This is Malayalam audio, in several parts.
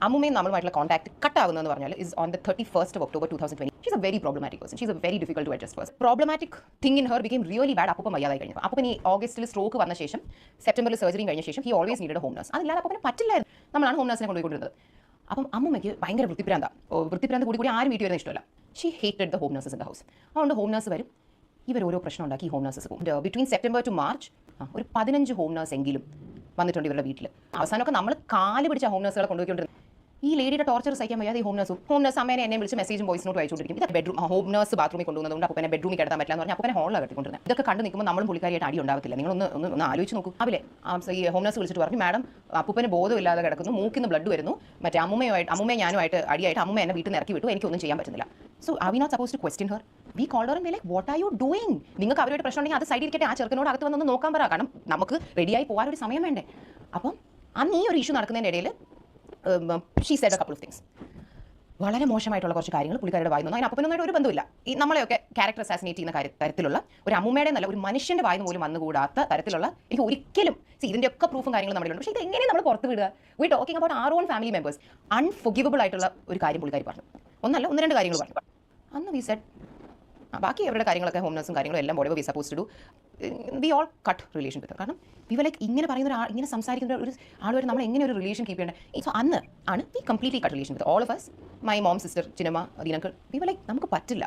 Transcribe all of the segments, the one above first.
അമ്മുമ്മയും നമ്മളുമായിട്ടുള്ള കോൺടാക്ട് കട്ട് ആകുന്നതെന്ന് പറഞ്ഞാൽ is on the 31st of October 2020. She's a very problematic person. She's a very difficult to adjust person. Problematic thing in her became really bad അപ്പം വയ്യാതായി കഴിഞ്ഞു. അപ്പം ഈ ഓഗസ്റ്റിൽ സ്ട്രോക്ക് വന്ന ശേഷം സെപ്റ്റംബറിൽ സർജറിയും കഴിഞ്ഞ ശേഷം he always needed home nurse. അതില്ലാതെ അപ്പം പറ്റില്ലായിരുന്നു. നമ്മളാണ് ഹോം നഴ്സിനെ കൊണ്ടുപോയിക്കൊണ്ടിരുന്നത്. അപ്പം അമ്മുമ്മയ്ക്ക് ഭയങ്കര വൃത്തിപ്രാന്ത കൂടി ആരും വീട്ടിൽ വരുന്ന ഇഷ്ടമല്ല. She hated the home nurses in the house. അതുകൊണ്ട് ഹോം നഴ്സ് വരും, ഇവർ ഓരോ പ്രശ്നം ഉണ്ടാക്കി ഹോം നഴ്സസ് പോകും. ബിറ്റ്വീൻ സെപ്റ്റംബർ ടു മാർച്ച് ഒരു 15 ഹോം നഴ്സ് എങ്കിലും വന്നിട്ടുണ്ട് ഇവരുടെ വീട്ടിൽ. അവസാനമൊക്കെ നമ്മൾ കാല് പിടിച്ച ഹോം നഴ്സുകളെ കൊണ്ടുപോയിക്കൊണ്ടിരുന്നത്. ഈ ലേഡിയുടെ ടോർച്ചർ സഹിക്കാൻ വയ്യാതെ ഈ ഹോം നഴ്സ് അമ്മേനെ എന്നെ വിളിച്ച് മെസ്സേജും വോയിസ് നോട്ട് അയച്ചുകൊണ്ടിരിക്കും. ഇത് ബെഡ്റൂം ഹോം നഴ്സ് ബാത്റൂമിൽ കൊണ്ടുവന്നതുകൊണ്ട് അപ്പനെ ബെഡ്റൂമിൽ കിടത്താൻ പറ്റില്ല എന്ന് പറഞ്ഞാൽ അപ്പനെ ഹോളിലാണ് കെട്ടിക്കൊണ്ടിരുന്നത്. ഇതൊക്കെ കണ്ടു നിൽക്കുമ്പോൾ നമ്മളും പുള്ളിക്കാരിയായിട്ട് അടി ഉണ്ടാവത്തില്ല. നിങ്ങളൊന്ന് ആലോചിച്ച് നോക്കൂ. അവലെ ഈ ഹോം നഴ്സ് വിളിച്ചിട്ട് പറഞ്ഞു, മാഡം അപ്പൂപ്പന് ബോധമില്ലാതെ കിടക്കുന്നു, മൂക്കിന്ന് ബ്ലഡ് വരുന്നു, മറ്റേ അമ്മയും ഞാനുമായിട്ട് അടിയായിട്ട് അമ്മ എന്നെ വീട്ടിൽ നിന്ന് ഇറക്കി വിട്ടു, എനിക്കൊന്നും ചെയ്യാൻ പറ്റുന്നില്ല. So are we not suppose to question her? We called her and like what are you doing? നിങ്ങൾക്ക് അവരുടെ പ്രശ്നം ഉണ്ടെങ്കിൽ അത് സൈഡിൽ ഇരിക്കട്ടെ, ആ ചെറുക്കനോട് അകത്ത് വന്നൊന്ന് നോക്കാൻ പറ. കാരണം നമുക്ക് റെഡിയായി പോകാൻ ഒരു സമയം വേണ്ടേ. അപ്പം അന്ന് ഈ ഒരു ഇഷ്യൂ നടക്കുന്നതിൻ്റെ ഇടയിൽ she said A couple of things. വളരെ മോശമായിട്ടുള്ള കുറച്ച് കാര്യങ്ങൾ പുള്ളിക്കാരുടെ വായിന്നു. അതിന് അപ്പനൊന്നും ഒരു ബന്ധമില്ല. ഈ നമ്മളെയൊക്കെ ക്യാരക്ടർ അസാസിനേറ്റ് ചെയ്യുന്ന തരത്തിലുള്ള ഒരു അമ്മൂമ്മയുടെ നല്ല ഒരു മനുഷ്യൻ്റെ വായിന്ന് പോലും വന്നുകൂടാത്ത തരത്തിലുള്ള എനിക്ക് ഒരിക്കലും ഇതിൻ്റെയൊക്കെ പ്രൂഫും കാര്യങ്ങളും നമ്മുടെ ഉണ്ട്. പക്ഷേ ഇത് എങ്ങനെ നമ്മൾ പുറത്ത് വിടുക? We talking about our own family members. Unforgivable ആയിട്ടുള്ള ഒരു കാര്യം പുള്ളിക്കാരി പറഞ്ഞു. ഒന്ന് രണ്ട് കാര്യങ്ങൾ പറഞ്ഞു. അന്ന് വി സെഡ് ബാക്കി അവരുടെ കാര്യങ്ങളൊക്കെ ഹോം നഴ്സും കാര്യങ്ങളും എല്ലാം we suppose to do, we all cut relation with. കാരണം വി വർ ലൈക്ക് ഇങ്ങനെ പറയുന്ന ഇങ്ങനെ സംസാരിക്കുന്ന ഒരു ആളുമായിട്ട് നമ്മൾ എങ്ങനെ ഒരു റിലേഷൻ കീപ്പ് ചെയ്യേണ്ടത്? സോ അന്ന് ആണ് we completely cut relation with all of us. My mom, sister, Chinnamma, ദീനക്കൾ. വി വർ ലൈക്ക് നമുക്ക് പറ്റില്ല.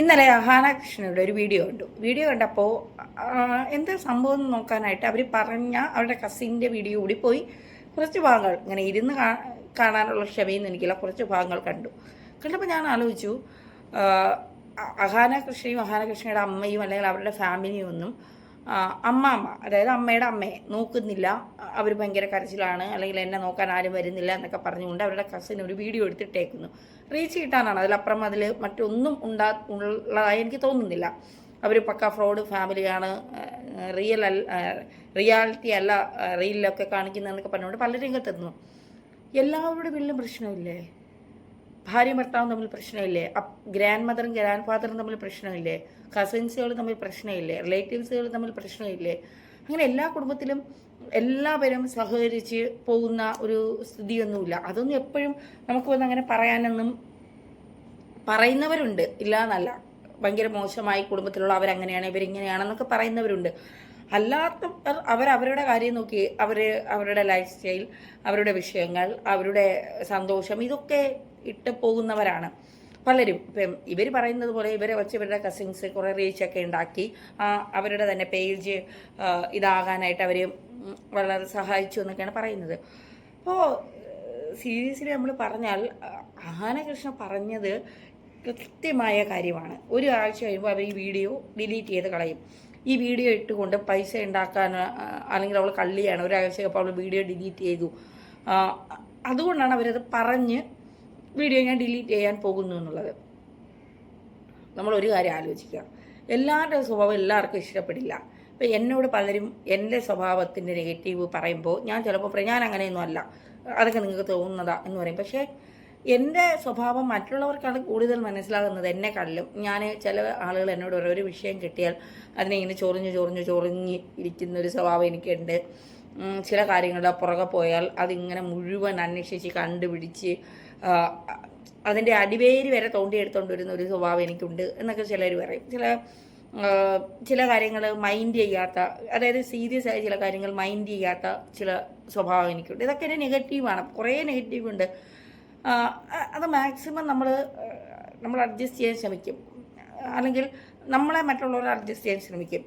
ഇന്നലെ അഹാന കൃഷ്ണയുടെ ഒരു വീഡിയോ കണ്ടപ്പോൾ എന്താ സംഭവം എന്ന് നോക്കാനായിട്ട് അവർ പറഞ്ഞ അവരുടെ കസിൻ്റെ വീഡിയോ കൂടി പോയി കുറച്ച് ഭാഗങ്ങൾ ഇങ്ങനെ ഇരുന്ന് കാണാനുള്ള ക്ഷമയൊന്നും എനിക്കില്ല. കുറച്ച് ഭാഗങ്ങൾ കണ്ടപ്പോൾ ഞാൻ ആലോചിച്ചു, അഹാന കൃഷ്ണയുടെ അമ്മയും അല്ലെങ്കിൽ അവരുടെ ഫാമിലിയും ഒന്നും അമ്മാമ്മ, അതായത് അമ്മയുടെ അമ്മയെ നോക്കുന്നില്ല, അവർ ഭയങ്കര കരച്ചിലാണ്, അല്ലെങ്കിൽ എന്നെ നോക്കാൻ ആരും വരുന്നില്ല എന്നൊക്കെ പറഞ്ഞുകൊണ്ട് അവരുടെ കസിൻ ഒരു വീഡിയോ എടുത്തിട്ടേക്കുന്നു. റീച്ച് കിട്ടാനാണ്. അതിലപ്പുറം അതിൽ മറ്റൊന്നും ഉള്ളതായി എനിക്ക് തോന്നുന്നില്ല. അവർ പക്ക ഫ്രോഡ് ഫാമിലിയാണ്, റിയാലിറ്റി അല്ല റീലിലൊക്കെ കാണിക്കുന്നതെന്നൊക്കെ പറഞ്ഞുകൊണ്ട് പല രംഗത്തെത്തുന്നു. എല്ലാവരുടെ വീട്ടിലും പ്രശ്നമില്ലേ? ഭാര്യയും ഭർത്താവും തമ്മിൽ പ്രശ്നമില്ലേ? ഗ്രാൻഡ് മദറും ഗ്രാൻഡ് ഫാദറും തമ്മിൽ പ്രശ്നമില്ലേ? കസിൻസുകൾ തമ്മിൽ പ്രശ്നമില്ലേ? റിലേറ്റീവ്സുകൾ തമ്മിൽ പ്രശ്നമില്ലേ? അങ്ങനെ എല്ലാ കുടുംബത്തിലും എല്ലാവരും സഹകരിച്ച് പോകുന്ന ഒരു സ്ഥിതിയൊന്നുമില്ല. അതൊന്നും എപ്പോഴും നമുക്ക് വന്ന് അങ്ങനെ പറയാനൊന്നും പറയുന്നവരുണ്ട്, ഇല്ല എന്നല്ല. ഭയങ്കര മോശമായി കുടുംബത്തിലുള്ള അവരങ്ങനെയാണ് ഇവരിങ്ങനെയാണെന്നൊക്കെ പറയുന്നവരുണ്ട്. അല്ലാത്ത അവരവരുടെ കാര്യം നോക്കി അവരുടെ ലൈഫ് സ്റ്റൈൽ, അവരുടെ വിഷയങ്ങൾ, അവരുടെ സന്തോഷം ഇതൊക്കെ ഇട്ട് പോകുന്നവരാണ് പലരും. ഇപ്പം ഇവർ പറയുന്നത് പോലെ ഇവരെ വെച്ച് ഇവരുടെ കസിൻസ് കുറേ റീച്ചൊക്കെ ഉണ്ടാക്കി അവരുടെ തന്നെ പേജ് ഇതാകാനായിട്ട് അവർ വളരെ സഹായിച്ചു എന്നൊക്കെയാണ് പറയുന്നത്. അപ്പോൾ സീരിയസ്ലി നമ്മൾ പറഞ്ഞാൽ അഹാന കൃഷ്ണ പറഞ്ഞത് കൃത്യമായ കാര്യമാണ്. ഒരു ആഴ്ച കഴിയുമ്പോൾ അവർ ഈ വീഡിയോ ഡിലീറ്റ് ചെയ്ത് കളയും. ഈ വീഡിയോ ഇട്ടുകൊണ്ട് പൈസ ഉണ്ടാക്കാൻ, അല്ലെങ്കിൽ അവൾ കള്ളിയാണ്, ഒരാഴ്ച അപ്പോൾ അവൾ വീഡിയോ ഡിലീറ്റ് ചെയ്തു. അതുകൊണ്ടാണ് അവരത് പറഞ്ഞ് വീഡിയോ ഞാൻ ഡിലീറ്റ് ചെയ്യാൻ പോകുന്നു എന്നുള്ളത്. നമ്മളൊരു കാര്യം ആലോചിക്കുക, എല്ലാവരുടെയും സ്വഭാവം എല്ലാവർക്കും ഇഷ്ടപ്പെടില്ല. ഇപ്പം എന്നോട് പലരും എൻ്റെ സ്വഭാവത്തിൻ്റെ നെഗറ്റീവ് പറയുമ്പോൾ ഞാൻ ചിലപ്പോൾ പറയും ഞാൻ അങ്ങനെയൊന്നും അല്ല, അതൊക്കെ നിങ്ങൾക്ക് തോന്നുന്നതാ എന്ന് പറയും. പക്ഷേ എൻ്റെ സ്വഭാവം മറ്റുള്ളവർക്കാണ് കൂടുതൽ മനസ്സിലാകുന്നത് എന്നെക്കാളിലും. ചില ആളുകൾ എന്നോട് ഓരോ വിഷയം കിട്ടിയാൽ അതിനെ ഇങ്ങനെ ചൊറിഞ്ഞ് ഇരിക്കുന്നൊരു സ്വഭാവം എനിക്കുണ്ട്. ചില കാര്യങ്ങളുടെ പുറകെ പോയാൽ അതിങ്ങനെ മുഴുവൻ അന്വേഷിച്ച് കണ്ടുപിടിച്ച് അതിൻ്റെ അടിവേര് വരെ തോണ്ടിയെടുത്തോണ്ട് വരുന്ന ഒരു സ്വഭാവം എനിക്കുണ്ട് എന്നൊക്കെ ചിലർ പറയും. ചില കാര്യങ്ങൾ മൈൻഡ് ചെയ്യാത്ത, അതായത് സീരിയസ് ആയ ചില കാര്യങ്ങൾ മൈൻഡ് ചെയ്യാത്ത ചില സ്വഭാവം എനിക്കുണ്ട്. ഇതൊക്കെ എൻ്റെ നെഗറ്റീവാണ്. കുറേ നെഗറ്റീവ് ഉണ്ട്. അത് മാക്സിമം നമ്മൾ അഡ്ജസ്റ്റ് ചെയ്യാൻ ശ്രമിക്കും, അല്ലെങ്കിൽ നമ്മളെ മറ്റുള്ളവർ അഡ്ജസ്റ്റ് ചെയ്യാൻ ശ്രമിക്കും.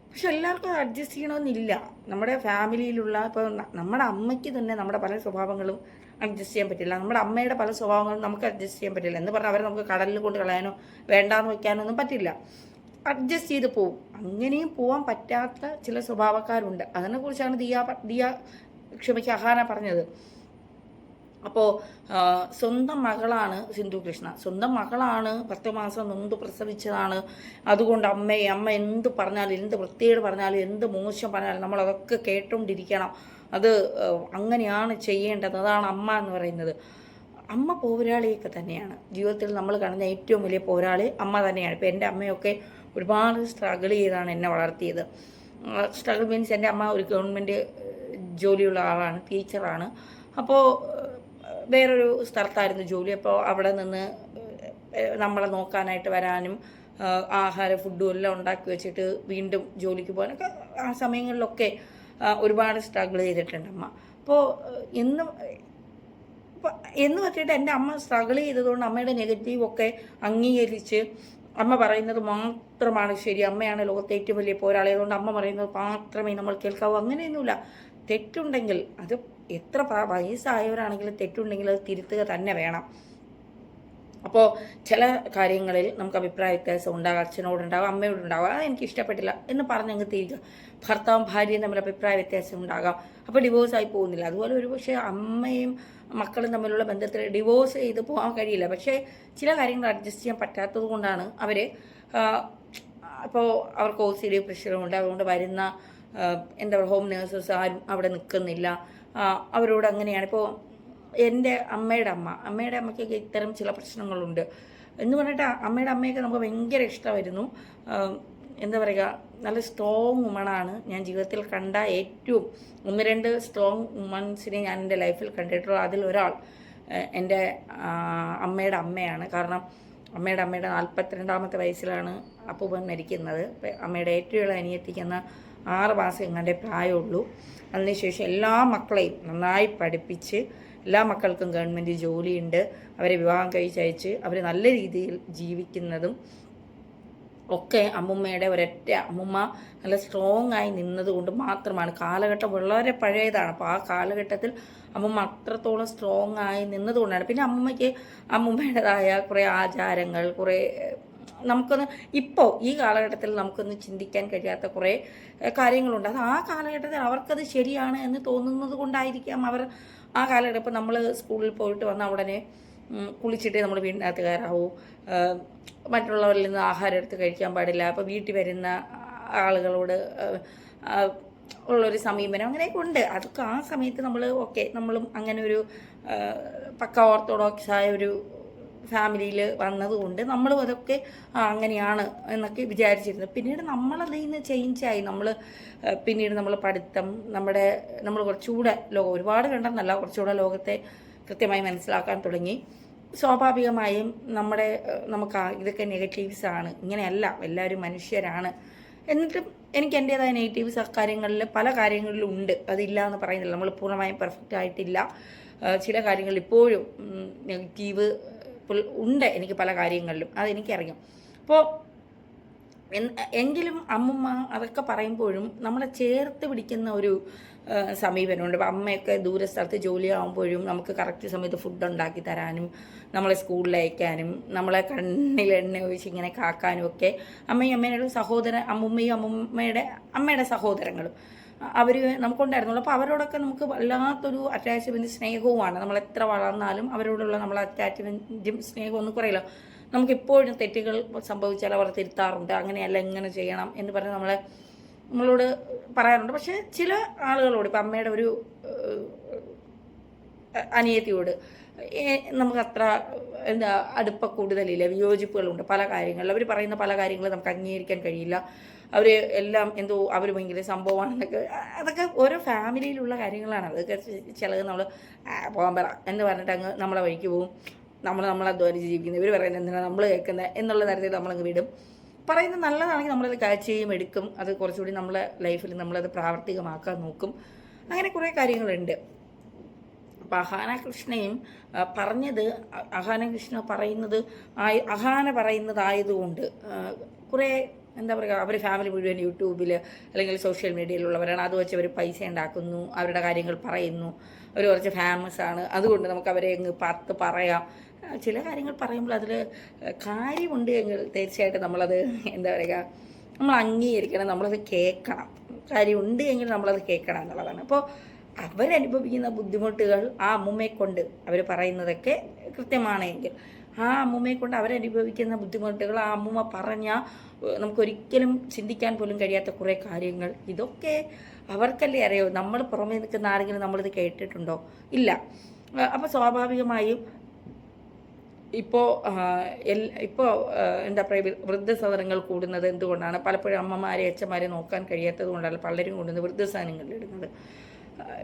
പക്ഷെ എല്ലാവർക്കും അഡ്ജസ്റ്റ് ചെയ്യണമെന്നില്ല. നമ്മുടെ ഫാമിലിയിലുള്ള ഇപ്പോൾ നമ്മുടെ അമ്മയ്ക്ക് തന്നെ നമ്മുടെ പല സ്വഭാവങ്ങളും അഡ്ജസ്റ്റ് ചെയ്യാൻ പറ്റില്ല. നമ്മുടെ അമ്മയുടെ പല സ്വഭാവങ്ങളും നമുക്ക് അഡ്ജസ്റ്റ് ചെയ്യാൻ പറ്റില്ല. എന്ന് പറഞ്ഞാൽ അവരെ നമുക്ക് കടലിൽ കൊണ്ട് കളയാനോ വേണ്ടാന്ന് വയ്ക്കാനോ ഒന്നും പറ്റില്ല. അഡ്ജസ്റ്റ് ചെയ്ത് പോവും. അങ്ങനെയും പോകാൻ പറ്റാത്ത ചില സ്വഭാവക്കാരുണ്ട്. അതിനെക്കുറിച്ചാണ് അഹാന പറഞ്ഞത്. അപ്പോൾ സ്വന്തം മകളാണ് സിന്ധു കൃഷ്ണ, സ്വന്തം മകളാണ് 10 മാസം നൊന്ത് പ്രസവിച്ചതാണ്. അതുകൊണ്ട് അമ്മ എന്ത് പറഞ്ഞാലും, എന്ത് വൃത്തികേട് പറഞ്ഞാലും, എന്ത് മോശം പറഞ്ഞാലും നമ്മളതൊക്കെ കേട്ടുകൊണ്ടിരിക്കണം. അത് അങ്ങനെയാണ് ചെയ്യേണ്ടത്. അതാണ് അമ്മ എന്ന് പറയുന്നത്. അമ്മ പോരാളിയൊക്കെ തന്നെയാണ്. ജീവിതത്തിൽ നമ്മൾ കാണുന്ന ഏറ്റവും വലിയ പോരാളി അമ്മ തന്നെയാണ്. ഇപ്പോൾ എൻ്റെ അമ്മയൊക്കെ ഒരുപാട് സ്ട്രഗിൾ ചെയ്താണ് എന്നെ വളർത്തിയത്. സ്ട്രഗിൾ മീൻസ് എൻ്റെ അമ്മ ഒരു ഗവൺമെൻറ് ജോലിയുള്ള ആളാണ്, ടീച്ചറാണ്. അപ്പോൾ വേറൊരു സ്ഥലത്തായിരുന്നു ജോലി. അപ്പോൾ അവിടെ നിന്ന് നമ്മളെ നോക്കാനായിട്ട് വരാനും ആഹാരം ഫുഡും എല്ലാം ഉണ്ടാക്കി വെച്ചിട്ട് വീണ്ടും ജോലിക്ക് പോകാനൊക്കെ ആ സമയങ്ങളിലൊക്കെ ഒരുപാട് സ്ട്രഗിൾ ചെയ്തിട്ടുണ്ട് അമ്മ. അപ്പോൾ എന്ന് പറ്റിയിട്ട് എൻ്റെ അമ്മ സ്ട്രഗിൾ ചെയ്തതുകൊണ്ട് അമ്മയുടെ നെഗറ്റീവൊക്കെ അംഗീകരിച്ച് അമ്മ പറയുന്നത് മാത്രമാണ് ശരി, അമ്മയാണ് ലോകത്തെ ഏറ്റവും വലിയ പോരാളിയതുകൊണ്ട് അമ്മ പറയുന്നത് മാത്രമേ നമ്മൾ കേൾക്കാവൂ, അങ്ങനെയൊന്നുമില്ല. തെറ്റുണ്ടെങ്കിൽ അത് എത്ര വയസ്സായവരാണെങ്കിലും തെറ്റുണ്ടെങ്കിൽ അത് തിരുത്തുക തന്നെ വേണം. അപ്പോൾ ചില കാര്യങ്ങളിൽ നമുക്ക് അഭിപ്രായ വ്യത്യാസം ഉണ്ടാകും, അച്ഛനോടുണ്ടാകും, അമ്മയോടുണ്ടാകും, അത് എനിക്ക് ഇഷ്ടപ്പെട്ടില്ല എന്ന് പറഞ്ഞങ്ങ് തിരിക്കുക. ഭർത്താവും ഭാര്യയും തമ്മിൽ അഭിപ്രായ വ്യത്യാസം ഉണ്ടാകാം, അപ്പോൾ ഡിവോഴ്സായി പോകുന്നില്ല. അതുപോലെ ഒരു പക്ഷേ അമ്മയും മക്കളും തമ്മിലുള്ള ബന്ധത്തിൽ ഡിവോഴ്സ് ചെയ്ത് പോകാൻ കഴിയില്ല. പക്ഷേ ചില കാര്യങ്ങൾ അഡ്ജസ്റ്റ് ചെയ്യാൻ പറ്റാത്തത് കൊണ്ടാണ് അവർ ഇപ്പോൾ അവർക്ക് OCD പ്രഷറുമുണ്ട്. അതുകൊണ്ട് വരുന്ന എന്താ പറയുക ഹോം നേഴ്സസ് ആരും അവിടെ നിൽക്കുന്നില്ല, അവരോട് അങ്ങനെയാണ്. ഇപ്പോൾ എൻ്റെ അമ്മയുടെ അമ്മയ്ക്കൊക്കെ ഇത്തരം ചില പ്രശ്നങ്ങളുണ്ട് എന്ന് പറഞ്ഞിട്ട് അമ്മയുടെ അമ്മയൊക്കെ നമുക്ക് ഭയങ്കര ഇഷ്ടമായിരുന്നു. എന്താ പറയുക, നല്ല സ്ട്രോങ് വുമണാണ്. ഞാൻ ജീവിതത്തിൽ കണ്ട ഏറ്റവും 1-2 സ്ട്രോങ് വുമൺസിനെ ഞാൻ എൻ്റെ ലൈഫിൽ കണ്ടിട്ടുള്ളൂ. അതിലൊരാൾ എൻ്റെ അമ്മയുടെ അമ്മയാണ്. കാരണം അമ്മയുടെ 42ാമത്തെ വയസ്സിലാണ് അപ്പൂപ്പൻ മരിക്കുന്നത്. അമ്മയുടെ ഏറ്റവും ഇളയ അനിയത്തിക്കുന്ന 6 മാസം എങ്ങാണ്ടേ പ്രായമുള്ളൂ. അതിനുശേഷം എല്ലാ മക്കളെയും നന്നായി പഠിപ്പിച്ച് എല്ലാ മക്കൾക്കും ഗവൺമെൻറ് ജോലിയുണ്ട്, അവരെ വിവാഹം കഴിച്ചയച്ച് അവർ നല്ല രീതിയിൽ ജീവിക്കുന്നതും ഒക്കെ അമ്മുമ്മയുടെ ഒരൊറ്റ അമ്മുമ്മ നല്ല സ്ട്രോങ് ആയി നിന്നതുകൊണ്ട് മാത്രമാണ്. കാലഘട്ടം വളരെ പഴയതാണ്. അപ്പോൾ ആ കാലഘട്ടത്തിൽ അമ്മുമ്മ അത്രത്തോളം സ്ട്രോങ് ആയി നിന്നതുകൊണ്ടാണ്. പിന്നെ അമ്മുമ്മയുടേതായ കുറേ ആചാരങ്ങൾ, കുറേ നമുക്കൊന്ന് ഇപ്പോൾ ഈ കാലഘട്ടത്തിൽ നമുക്കൊന്ന് ചിന്തിക്കാൻ കഴിയാത്ത കുറേ കാര്യങ്ങളുണ്ട്. അത് ആ കാലഘട്ടത്തിൽ അവർക്കത് ശരിയാണ് എന്ന് തോന്നുന്നത് കൊണ്ടായിരിക്കാം അവർ ആ കാലഘട്ടം. ഇപ്പോൾ നമ്മൾ സ്കൂളിൽ പോയിട്ട് വന്ന ഉടനെ കുളിച്ചിട്ടേ നമ്മൾ വീടിനകത്ത് കയറാവൂ, മറ്റുള്ളവരിൽ നിന്ന് ആഹാരം എടുത്ത് കഴിക്കാൻ പാടില്ല, അപ്പോൾ വീട്ടിൽ വരുന്ന ആളുകളോട് ഉള്ളൊരു സമീപനം അങ്ങനെയൊക്കെ ഉണ്ട്. അതൊക്കെ ആ സമയത്ത് നമ്മളും അങ്ങനെ ഒരു പക്ക ഓർത്തഡോക്സായ ഒരു ഫാമിലിയിൽ വന്നതുകൊണ്ട് നമ്മളും അതൊക്കെ അങ്ങനെയാണ് എന്നൊക്കെ വിചാരിച്ചിരുന്നു. പിന്നീട് നമ്മളതിൽ നിന്ന് ചേഞ്ചായി. പിന്നീട് നമ്മൾ പഠിത്തം, നമ്മൾ കുറച്ചുകൂടെ ഒരുപാട് കണ്ടെന്നല്ല, കുറച്ചുകൂടെ ലോകത്തെ കൃത്യമായി മനസ്സിലാക്കാൻ തുടങ്ങി. സ്വാഭാവികമായും നമുക്ക് ഇതൊക്കെ നെഗറ്റീവ്സാണ്, ഇങ്ങനെയല്ല, എല്ലാവരും മനുഷ്യരാണ്. എന്നിട്ടും എനിക്ക് എൻ്റേതായ നെഗറ്റീവ്സ് പല കാര്യങ്ങളിലും ഉണ്ട്, അതില്ല എന്ന് പറയുന്നില്ല. നമ്മൾ പൂർണ്ണമായും പെർഫെക്റ്റ് ആയിട്ടില്ല. ചില കാര്യങ്ങളിൽ ഇപ്പോഴും നെഗറ്റീവ് ഉണ്ട് എനിക്ക് പല കാര്യങ്ങളിലും, അതെനിക്കറിയാം. അപ്പോൾ എങ്കിലും അമ്മുമ്മ അതൊക്കെ പറയുമ്പോഴും നമ്മളെ ചേർത്ത് പിടിക്കുന്ന ഒരു സമീപനമുണ്ട്. അപ്പോൾ അമ്മയൊക്കെ ദൂരസ്ഥലത്ത് ജോലിയാകുമ്പോഴും നമുക്ക് കറക്റ്റ് സമയത്ത് ഫുഡ് ഉണ്ടാക്കി തരാനും നമ്മളെ സ്കൂളിൽ അയക്കാനും നമ്മളെ കണ്ണിൽ എണ്ണ ഒഴിച്ച് ഇങ്ങനെ കാക്കാനും ഒക്കെ അമ്മയുടെ അമ്മയുടെ സഹോദരങ്ങളും അവർ നമുക്കുണ്ടായിരുന്നുള്ളൂ. അപ്പോൾ അവരോടൊക്കെ നമുക്ക് വല്ലാത്തൊരു അറ്റാച്ച്മെൻറ്റ് സ്നേഹവുമാണ്. നമ്മൾ എത്ര വളർന്നാലും അവരോടുള്ള നമ്മളെ അറ്റാച്ച്മെൻറ്റും സ്നേഹവും ഒന്നും കുറയില്ല. നമുക്കെപ്പോഴും തെറ്റുകൾ സംഭവിച്ചാൽ അവർ തിരുത്താറുണ്ട്, അങ്ങനെയല്ല ഇങ്ങനെ ചെയ്യണം എന്ന് പറഞ്ഞ് നമ്മളോട് പറയാറുണ്ട്. പക്ഷേ ചില ആളുകളോട്, ഇപ്പം അമ്മയുടെ ഒരു അനിയത്തിയോട് നമുക്കത്ര അടുപ്പ കൂടുതലില്ല, വിയോജിപ്പുകളുണ്ട് പല കാര്യങ്ങളിൽ. അവർ പറയുന്ന പല കാര്യങ്ങളും നമുക്ക് അംഗീകരിക്കാൻ കഴിയില്ല. അവർ എല്ലാം അവർ ഭയങ്കര സംഭവമാണെന്നൊക്കെ, അതൊക്കെ ഓരോ ഫാമിലിയിലുള്ള കാര്യങ്ങളാണ്. അതൊക്കെ ചിലത് നമ്മൾ പോകാൻ പറ എന്ന് പറഞ്ഞിട്ട് അങ്ങ് നമ്മളെ വഴിക്ക് പോകും. നമ്മൾ അധ്വാനിച്ച് ജീവിക്കുന്നത്, ഇവർ പറയുന്നത് എന്തിനാണ് നമ്മൾ കേൾക്കുന്നത് എന്നുള്ള തരത്തിൽ നമ്മളങ്ങ് വിടും. പറയുന്നത് നല്ലതാണെങ്കിൽ നമ്മളത് ക്യാച്ച് ചെയ്യും, എടുക്കും. അത് കുറച്ചുകൂടി നമ്മളെ ലൈഫിൽ നമ്മളത് പ്രാവർത്തികമാക്കാൻ നോക്കും. അങ്ങനെ കുറേ കാര്യങ്ങളുണ്ട്. അപ്പോൾ അഹാന പറയുന്നതായതുകൊണ്ട് കുറേ അവർ ഫാമിലി മുഴുവൻ യൂട്യൂബിൽ അല്ലെങ്കിൽ സോഷ്യൽ മീഡിയയിലുള്ളവരാണ്. അത് വെച്ച് അവർ പൈസ ഉണ്ടാക്കുന്നു, അവരുടെ കാര്യങ്ങൾ പറയുന്നു, അവർ കുറച്ച് ഫേമസ് ആണ്, അതുകൊണ്ട് നമുക്ക് അവരെ അങ്ങ് പറയാം. ചില കാര്യങ്ങൾ പറയുമ്പോൾ അതിൽ കാര്യമുണ്ട് എങ്കിൽ തീർച്ചയായിട്ടും നമ്മളത് നമ്മൾ അംഗീകരിക്കണം, നമ്മളത് കേൾക്കണം. കാര്യമുണ്ട് എങ്കിൽ നമ്മളത് കേൾക്കണം എന്നുള്ളതാണ്. അപ്പോൾ അവരനുഭവിക്കുന്ന ബുദ്ധിമുട്ടുകൾ ആ അമ്മുമ്മയെ കൊണ്ട് അവർ പറയുന്നതൊക്കെ കൃത്യമാണെങ്കിൽ ആ അമ്മുമ്മയെ കൊണ്ട് അവരനുഭവിക്കുന്ന ബുദ്ധിമുട്ടുകൾ ആ അമ്മുമ്മ പറഞ്ഞാൽ നമുക്കൊരിക്കലും ചിന്തിക്കാൻ പോലും കഴിയാത്ത കുറേ കാര്യങ്ങൾ, ഇതൊക്കെ അവർക്കല്ലേ അറിയോ. നമ്മൾ പുറമേ നിൽക്കുന്ന ആരെങ്കിലും നമ്മളിത് കേട്ടിട്ടുണ്ടോ? ഇല്ല. അപ്പോൾ സ്വാഭാവികമായും ഇപ്പോൾ എന്താ പറയുക, വൃദ്ധസദനങ്ങൾ കൂടുന്നത് എന്തുകൊണ്ടാണ്? പലപ്പോഴും അമ്മമാരെ അച്ഛന്മാരെ നോക്കാൻ കഴിയാത്തത് കൊണ്ടാണ് പലരും കൊണ്ടുവന്ന് വൃദ്ധസദനങ്ങളിൽ ഇടുന്നത്.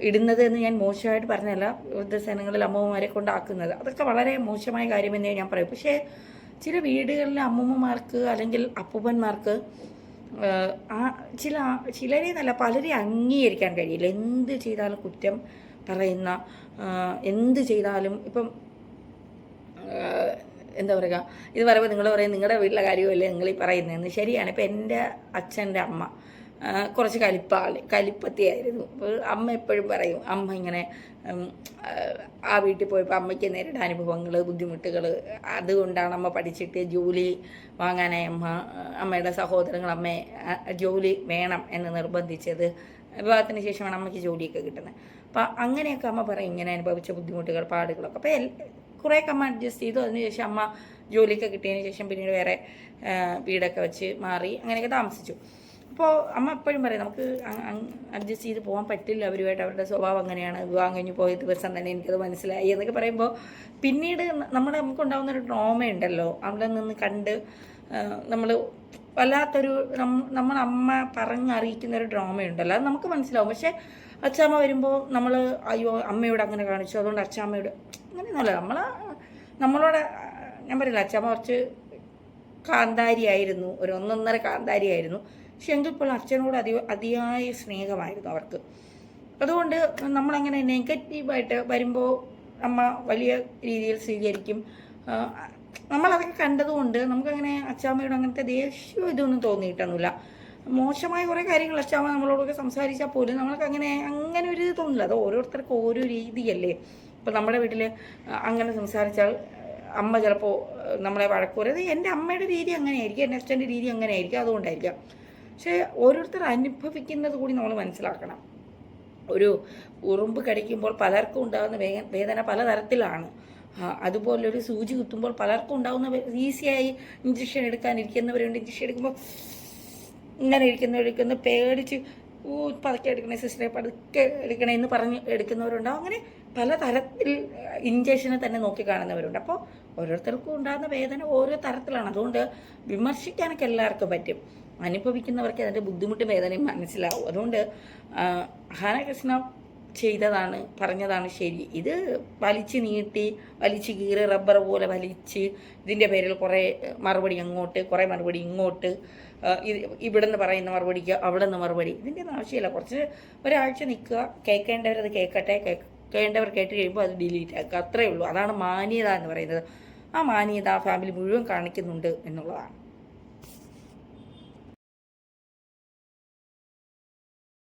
ഇടുന്നത് എന്ന് ഞാൻ മോശമായിട്ട് പറഞ്ഞല്ല. വൃദ്ധസദനങ്ങളിൽ അമ്മൂമ്മമാരെ കൊണ്ടാക്കുന്നത് അതൊക്കെ വളരെ മോശമായ കാര്യമെന്നേ ഞാൻ പറയും. പക്ഷേ ചില വീടുകളിലെ അമ്മൂമ്മമാർക്ക് അല്ലെങ്കിൽ അപ്പൂപ്പന്മാർക്ക് ചിലരെ നല്ല പലരെ അംഗീകരിക്കാൻ കഴിയില്ല. എന്ത് ചെയ്താലും കുറ്റം പറയുന്ന, എന്ത് ചെയ്താലും ഇപ്പം എന്താ പറയുക, ഇത് പറയുമ്പോൾ നിങ്ങൾ പറയും നിങ്ങളുടെ വീട്ടിലെ കാര്യമല്ലേ നിങ്ങൾ ഈ പറയുന്നതെന്ന്. ശരിയാണ്. ഇപ്പം എൻ്റെ അച്ഛൻ്റെ അമ്മ കുറച്ച് കലിപ്പത്തിയായിരുന്നു. അപ്പോൾ അമ്മ എപ്പോഴും പറയും, അമ്മ ഇങ്ങനെ ആ വീട്ടിൽ പോയപ്പോൾ അമ്മയ്ക്ക് നേരിട്ട അനുഭവങ്ങൾ, ബുദ്ധിമുട്ടുകൾ, അതുകൊണ്ടാണ് അമ്മ പഠിച്ചിട്ട് ജോലി വാങ്ങാനായി അമ്മയുടെ സഹോദരങ്ങൾ അമ്മയെ ജോലി വേണം എന്ന് നിർബന്ധിച്ചത്. വിവാഹത്തിന് ശേഷമാണ് അമ്മയ്ക്ക് ജോലിയൊക്കെ കിട്ടുന്നത്. അപ്പോൾ അങ്ങനെയൊക്കെ അമ്മ പറയും ഇങ്ങനെ അനുഭവിച്ച ബുദ്ധിമുട്ടുകൾ, പാടുകളൊക്കെ. അപ്പോൾ കുറേയൊക്കെ അമ്മ അഡ്ജസ്റ്റ് ചെയ്തു. അതിനുശേഷം അമ്മ ജോലിയൊക്കെ കിട്ടിയതിന് ശേഷം പിന്നീട് വേറെ വീടൊക്കെ വെച്ച് മാറി അങ്ങനെയൊക്കെ താമസിച്ചു. അപ്പോൾ അമ്മ എപ്പോഴും പറയും നമുക്ക് അഡ്ജസ്റ്റ് ചെയ്ത് പോകാൻ പറ്റില്ല അവരുമായിട്ട്, അവരുടെ സ്വഭാവം അങ്ങനെയാണ്, വിവാഹം കഴിഞ്ഞ് പോയ ദിവസം തന്നെ എനിക്കത് മനസ്സിലായി എന്നൊക്കെ പറയുമ്പോൾ പിന്നീട് നമുക്കുണ്ടാകുന്നൊരു ട്രോമയുണ്ടല്ലോ, അവിടെ നിന്ന് കണ്ട് നമ്മൾ വല്ലാത്തൊരു നമ്മളമ്മ പറഞ്ഞറിയിക്കുന്നൊരു ഡ്രാമയുണ്ടല്ലോ, അത് നമുക്ക് മനസ്സിലാവും. പക്ഷേ അച്ഛാമ്മ വരുമ്പോൾ നമ്മൾ അയ്യോ അമ്മയോട് അങ്ങനെ കാണിച്ചു അതുകൊണ്ട് അച്ഛാമ്മയോട് അങ്ങനെയൊന്നുമല്ല. നമ്മളോട് ഞാൻ പറയില്ല, അച്ഛാമ്മ കുറച്ച് കാന്താരിയായിരുന്നു, ഒരു 1.5 കാന്താരിയായിരുന്നു. പക്ഷെ എങ്കിൽ പോലും അച്ഛനോട് അതിയായ സ്നേഹമായിരുന്നു അവർക്ക്. അതുകൊണ്ട് നമ്മളങ്ങനെ നെഗറ്റീവായിട്ട് വരുമ്പോൾ അമ്മ വലിയ രീതിയിൽ സ്വീകരിക്കും. നമ്മളതൊക്കെ കണ്ടതുകൊണ്ട് നമുക്കങ്ങനെ അച്ഛാമ്മയോട് അങ്ങനത്തെ ദേഷ്യം ഇതൊന്നും തോന്നിയിട്ടൊന്നുമില്ല. മോശമായ കുറേ കാര്യങ്ങൾ അച്ഛാമ്മ നമ്മളോടൊക്കെ സംസാരിച്ചാൽ പോലും നമ്മൾക്ക് അങ്ങനെ ഒരു ഇത് തോന്നില്ല. അത് ഓരോരുത്തർക്കും ഓരോ രീതിയല്ലേ. ഇപ്പോൾ നമ്മുടെ വീട്ടിൽ അങ്ങനെ സംസാരിച്ചാൽ അമ്മ ചിലപ്പോൾ നമ്മളെ വഴക്കൂറത് എൻ്റെ അമ്മയുടെ രീതി അങ്ങനെയായിരിക്കും, എൻ്റെ അച്ഛൻ്റെ രീതി അങ്ങനെയായിരിക്കും, അതുകൊണ്ടായിരിക്കാം. പക്ഷേ ഓരോരുത്തർ അനുഭവിക്കുന്നത് കൂടി നമ്മൾ മനസ്സിലാക്കണം. ഒരു ഉറുമ്പ് കടിക്കുമ്പോൾ പലർക്കും ഉണ്ടാകുന്ന വേദന പലതരത്തിലാണ്. അതുപോലൊരു സൂചി കുത്തുമ്പോൾ പലർക്കും ഉണ്ടാകുന്ന ഈസിയായി ഇഞ്ചക്ഷൻ എടുക്കാനിരിക്കുന്നവരുണ്ട്. ഇഞ്ചക്ഷൻ എടുക്കുമ്പോൾ ഇങ്ങനെ ഇരിക്കുന്ന പേടിച്ച് പതുക്കെ എടുക്കണേ സിസ്റ്ററെ, പതുക്കെ എടുക്കണേ എന്ന് പറഞ്ഞ് എടുക്കുന്നവരുണ്ടാവും. അങ്ങനെ പലതരത്തിൽ ഇഞ്ചക്ഷനെ തന്നെ നോക്കി കാണുന്നവരുണ്ട്. അപ്പോൾ ഓരോരുത്തർക്കും ഉണ്ടാകുന്ന വേദന ഓരോ തരത്തിലാണ്. അതുകൊണ്ട് വിമർശിക്കാനൊക്കെ എല്ലാവർക്കും പറ്റും, അനുഭവിക്കുന്നവർക്ക് അതിൻ്റെ ബുദ്ധിമുട്ടും വേദനയും മനസ്സിലാവും. അതുകൊണ്ട് ഹാനകൃഷ്ണ ചെയ്തതാണ്, പറഞ്ഞതാണ് ശരി. ഇത് വലിച്ച് നീട്ടി വലിച്ച് കീറി റബ്ബർ പോലെ വലിച്ച് ഇതിൻ്റെ പേരിൽ കുറേ മറുപടി അങ്ങോട്ട്, കുറേ മറുപടി ഇങ്ങോട്ട്, ഇവിടെ നിന്ന് പറയുന്ന മറുപടിക്ക് അവിടെ നിന്ന് മറുപടി, ഇതിൻ്റെ ഒന്നും ആവശ്യമില്ല. കുറച്ച് ഒരാഴ്ച നിൽക്കുക, കേൾക്കേണ്ടവരത് കേൾക്കട്ടെ, കേൾക്കേണ്ടവർ കേട്ട് കഴിയുമ്പോൾ അത് ഡിലീറ്റ് ആക്കുക, അത്രയേ ഉള്ളൂ. അതാണ് മാന്യത എന്ന് പറയുന്നത്. ആ മാന്യത ഫാമിലി മുഴുവൻ കാണിക്കുന്നുണ്ട് എന്നുള്ളതാണ്.